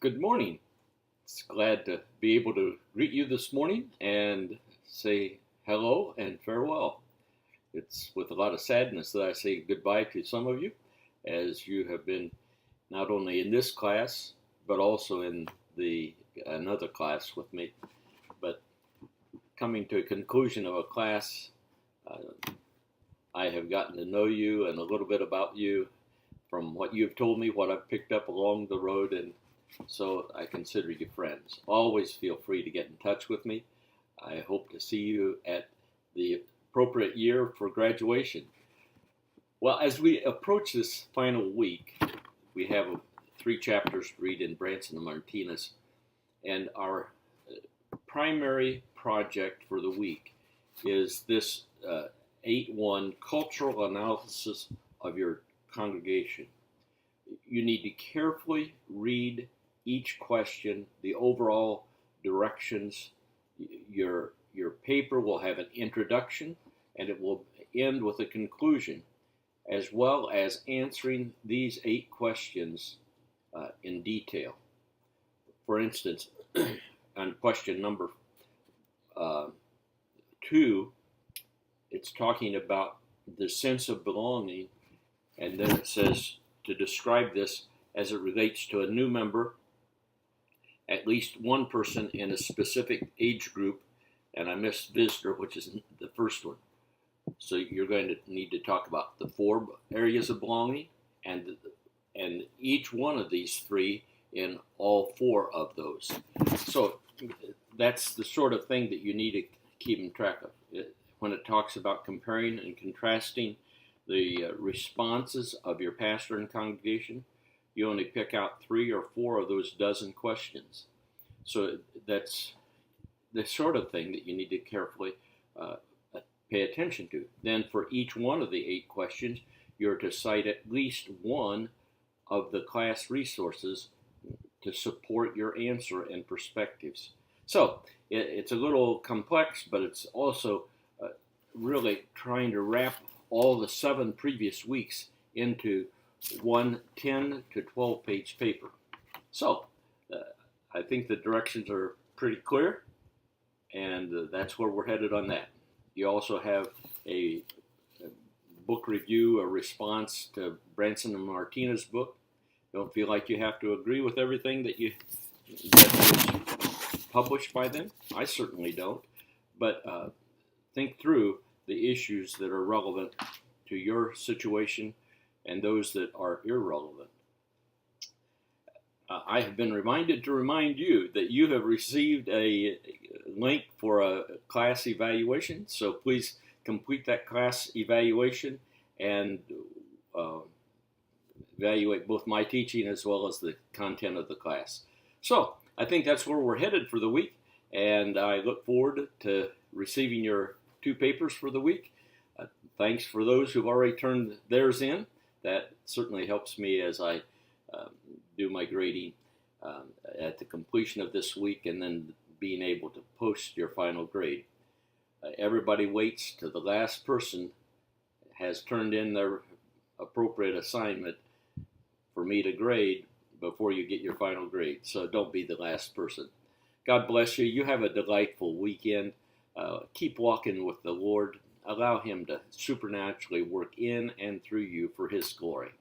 Good morning. It's glad to be able to greet you this morning and say hello and farewell. It's with a lot of sadness that I say goodbye to some of you, as you have been not only in this class but also in the another class with me. But coming to a conclusion of a class, I have gotten to know you and a little bit about you from what you've told me, what I've picked up along the road, and so I consider you friends. Always feel free to get in touch with me. I hope to see you at the appropriate year for graduation. Well, as we approach this final week, we have 3 chapters to read in Branson and Martinez, and our primary project for the week is this 8-1 cultural analysis of your congregation. You need to carefully read each question, the overall directions. Your paper will have an introduction and it will end with a conclusion, as well as answering these 8 questions in detail. For instance, on question number 2, it's talking about the sense of belonging, and then it says to describe this as it relates to a new member, at least one person in a specific age group, and I missed visitor, which is the first one. So you're going to need to talk about the 4 areas of belonging and each one of these 3 in all 4 of those. So that's the sort of thing that you need to keep in track of. When it talks about comparing and contrasting the responses of your pastor and congregation, you only pick out 3 or 4 of those dozen questions. So that's the sort of thing that you need to carefully pay attention to. Then for each one of the 8 questions, you're to cite at least one of the class resources to support your answer and perspectives. So it's a little complex, but it's also really trying to wrap all the 7 previous weeks into one 10 to 12 page paper. So I think the directions are pretty clear, and that's where we're headed on that. You also have a book review, a response to Branson and Martinez book. Don't feel like you have to agree with everything that was published by them. I certainly don't. But think through the issues that are relevant to your situation and those that are irrelevant. I have been reminded to remind you that you have received a link for a class evaluation, so please complete that class evaluation and evaluate both my teaching as well as the content of the class. So I think that's where we're headed for the week, and I look forward to receiving your 2 papers for the week. Thanks for those who've already turned theirs in. That certainly helps me as I do my grading at the completion of this week, and then being able to post your final grade. Everybody waits till the last person has turned in their appropriate assignment for me to grade before you get your final grade. So don't be the last person. God bless you. You have a delightful weekend. Keep walking with the Lord. Allow Him to supernaturally work in and through you for His glory.